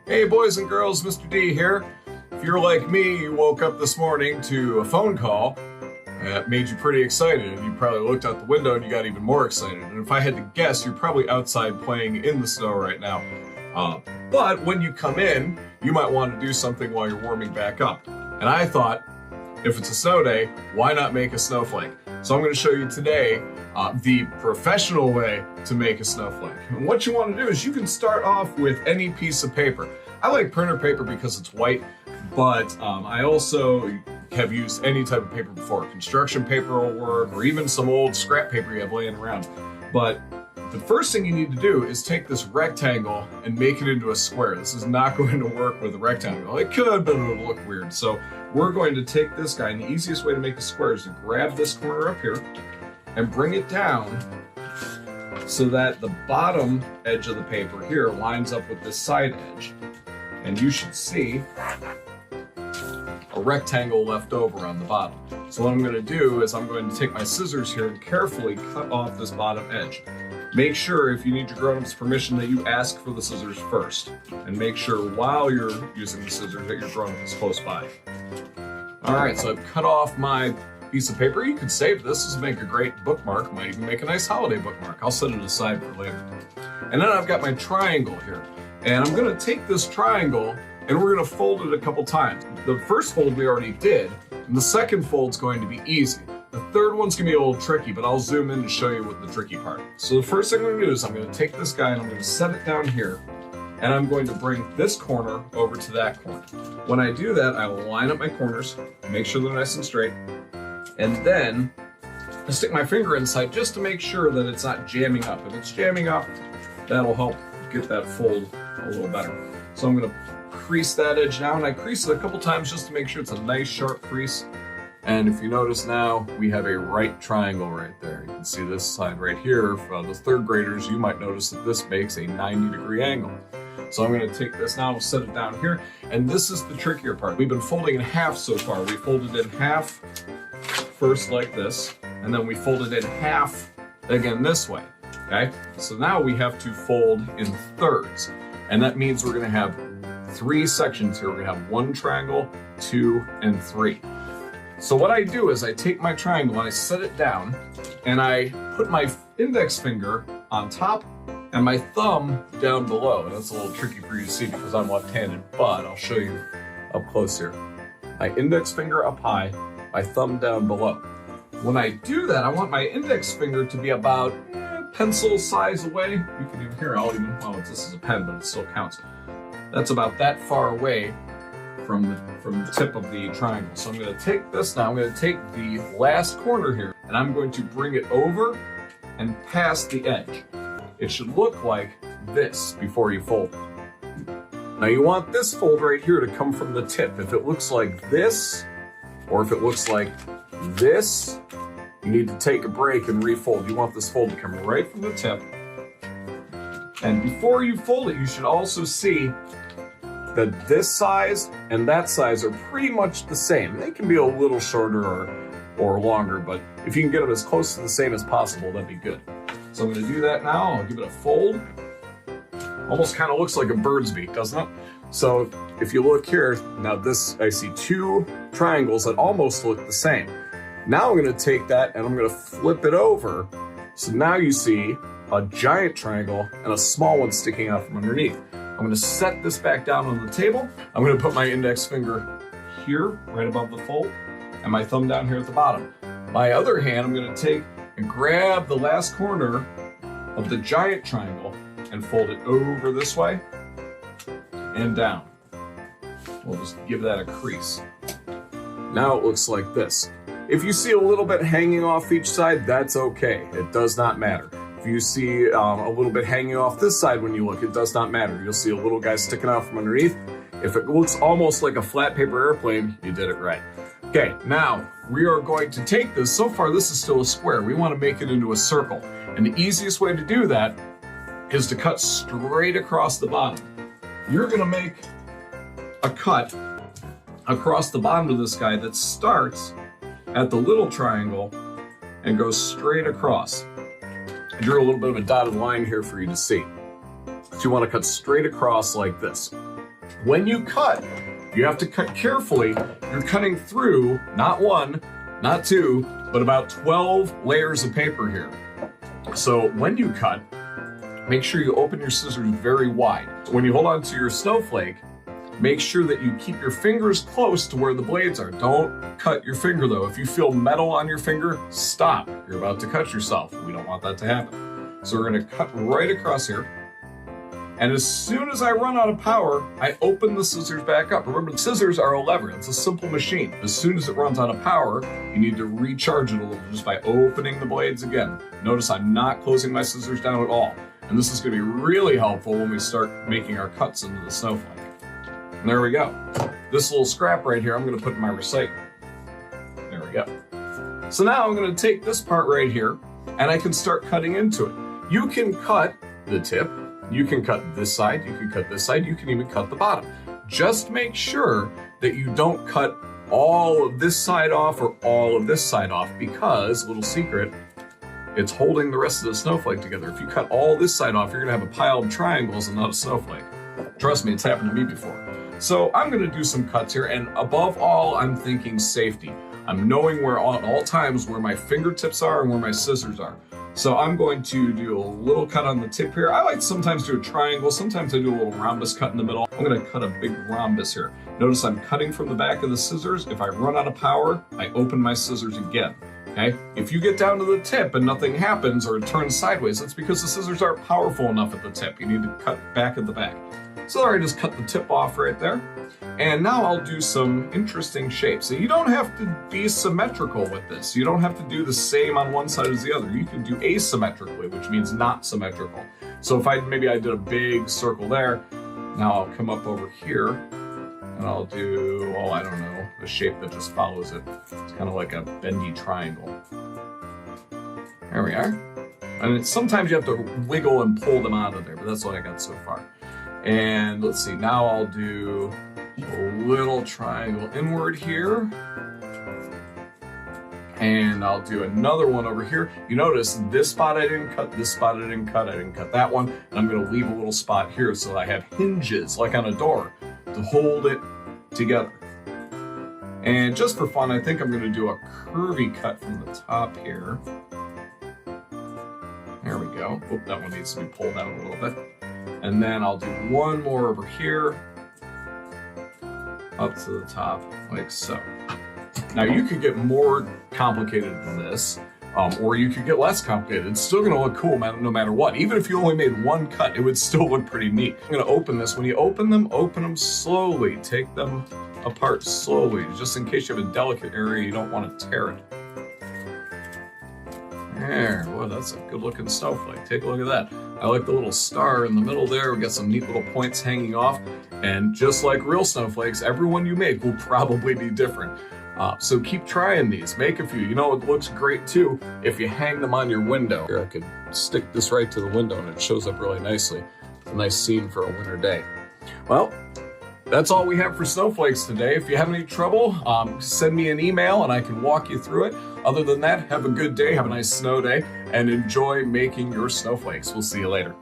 Hey boys and girls, Mr. D here. If you're like me, you woke up this morning to a phone call that made you pretty excited, and you probably looked out the window and you got even more excited. And if I had to guess, you're probably outside playing in the snow right now. But when you come in, you might want to do something while you're warming back up. And I thought, if it's a snow day, why not make a snowflake? So I'm going to show you today the professional way to make a snowflake. And what you want to do is you can start off with any piece of paper. I like printer paper because it's white, but I also have used any type of paper before. Construction paper will work, or even some old scrap paper you have laying around. But the first thing you need to do is take this rectangle and make it into a square. This is not going to work with a rectangle. It could, but it'll look weird. So we're going to take this guy, and the easiest way to make a square is to grab this corner up here and bring it down so that the bottom edge of the paper here lines up with this side edge. And you should see a rectangle left over on the bottom. So what I'm going to do is I'm going to take my scissors here and carefully cut off this bottom edge. Make sure, if you need your grown-up's permission, that you ask for the scissors first. And make sure while you're using the scissors that your grown-up is close by. Alright, so I've cut off my piece of paper. You could save this. This would make a great bookmark. Might even make a nice holiday bookmark. I'll set it aside for later. And then I've got my triangle here. And I'm going to take this triangle and we're going to fold it a couple times. The first fold we already did, and the second fold's going to be easy. The third one's going to be a little tricky, but I'll zoom in to show you what the tricky part. So the first thing I'm going to do is I'm going to take this guy and I'm going to set it down here, and I'm going to bring this corner over to that corner. When I do that, I will line up my corners, make sure they're nice and straight, and then I stick my finger inside just to make sure that it's not jamming up. If it's jamming up, that'll help get that fold a little better. So I'm going to crease that edge down. I crease it a couple times just to make sure it's a nice sharp crease. And if you notice now, we have a right triangle right there. You can see this side right here. For the third graders, you might notice that this makes a 90-degree angle. So I'm going to take this now, we'll set it down here. And this is the trickier part. We've been folding in half so far. We folded in half first like this, and then we folded in half again this way. Okay? So now we have to fold in thirds. And that means we're going to have three sections here. We're going to have one triangle, two, and three. So what I do is I take my triangle and I set it down, and I put my index finger on top and my thumb down below. And that's a little tricky for you to see because I'm left-handed, but I'll show you up close here. My index finger up high, my thumb down below. When I do that, I want my index finger to be about pencil size away. You can even hear, well, this is a pen, but it still counts. That's about that far away from the tip of the triangle. So I'm going to take this now, I'm going to take the last corner here, and I'm going to bring it over and past the edge. It should look like this before you fold it. Now you want this fold right here to come from the tip. If it looks like this, or if it looks like this, you need to take a break and refold. You want this fold to come right from the tip. And before you fold it, you should also see that this size and that size are pretty much the same. They can be a little shorter or longer, but if you can get them as close to the same as possible, that'd be good. So I'm going to do that now. I'll give it a fold. Almost kind of looks like a bird's beak, doesn't it? So if you look here, now I see two triangles that almost look the same. Now I'm going to take that and I'm going to flip it over. So now you see a giant triangle and a small one sticking out from underneath. I'm going to set this back down on the table. I'm going to put my index finger here, right above the fold, and my thumb down here at the bottom. My other hand, I'm going to take and grab the last corner of the giant triangle and fold it over this way and down. We'll just give that a crease. Now it looks like this. If you see a little bit hanging off each side, that's okay. It does not matter. If you see a little bit hanging off this side when you look, it does not matter. You'll see a little guy sticking out from underneath. If it looks almost like a flat paper airplane, you did it right. Okay, now we are going to take this. So far, this is still a square. We want to make it into a circle. And the easiest way to do that is to cut straight across the bottom. You're going to make a cut across the bottom of this guy that starts at the little triangle and goes straight across. I drew a little bit of a dotted line here for you to see. So you want to cut straight across like this. When you cut, you have to cut carefully. You're cutting through not one, not two, but about 12 layers of paper here. So when you cut, make sure you open your scissors very wide. When you hold on to your snowflake, make sure that you keep your fingers close to where the blades are. Don't cut your finger though. If you feel metal on your finger, stop. You're about to cut yourself. We don't want that to happen. So we're gonna cut right across here. And as soon as I run out of power, I open the scissors back up. Remember, the scissors are a lever. It's a simple machine. As soon as it runs out of power, you need to recharge it a little just by opening the blades again. Notice I'm not closing my scissors down at all. And this is gonna be really helpful when we start making our cuts into the snowflake. And there we go. This little scrap right here, I'm gonna put in my recycle. There we go. So now I'm gonna take this part right here and I can start cutting into it. You can cut the tip, you can cut this side, you can cut this side, you can even cut the bottom. Just make sure that you don't cut all of this side off or all of this side off because, little secret, it's holding the rest of the snowflake together. If you cut all this side off, you're gonna have a pile of triangles and not a snowflake. Trust me, it's happened to me before. So I'm gonna do some cuts here, and above all, I'm thinking safety. I'm knowing where at all times where my fingertips are and where my scissors are. So I'm going to do a little cut on the tip here. I like to sometimes do a triangle, sometimes I do a little rhombus cut in the middle. I'm gonna cut a big rhombus here. Notice I'm cutting from the back of the scissors. If I run out of power, I open my scissors again. Okay? If you get down to the tip and nothing happens or it turns sideways, that's because the scissors aren't powerful enough at the tip. You need to cut back at the back. So there, I just cut the tip off right there. And now I'll do some interesting shapes. So you don't have to be symmetrical with this. You don't have to do the same on one side as the other. You can do asymmetrically, which means not symmetrical. So if maybe I did a big circle there, now I'll come up over here and I'll do, oh, I don't know, a shape that just follows it. It's kind of like a bendy triangle. There we are. And sometimes you have to wiggle and pull them out of there, but that's what I got so far. And let's see, now I'll do a little triangle inward here. And I'll do another one over here. You notice this spot I didn't cut, this spot I didn't cut, I didn't cut that one. And I'm gonna leave a little spot here so that I have hinges, like on a door, to hold it together. And just for fun, I think I'm gonna do a curvy cut from the top here. There we go. Oop, that one needs to be pulled down a little bit. And then I'll do one more over here, up to the top, like so. Now you could get more complicated than this, or you could get less complicated. It's still gonna look cool no matter what. Even if you only made one cut, it would still look pretty neat. I'm gonna open this. When you open them slowly. Take them apart slowly, just in case you have a delicate area you don't want to tear it. There, well, that's a good looking snowflake. Take a look at that. I like the little star in the middle there. We got some neat little points hanging off. And just like real snowflakes, every one you make will probably be different. So keep trying these, make a few. You know, it looks great too if you hang them on your window. Here, I could stick this right to the window and it shows up really nicely. It's a nice scene for a winter day. Well, that's all we have for snowflakes today. If you have any trouble, send me an email and I can walk you through it. Other than that, have a good day, have a nice snow day, and enjoy making your snowflakes. We'll see you later.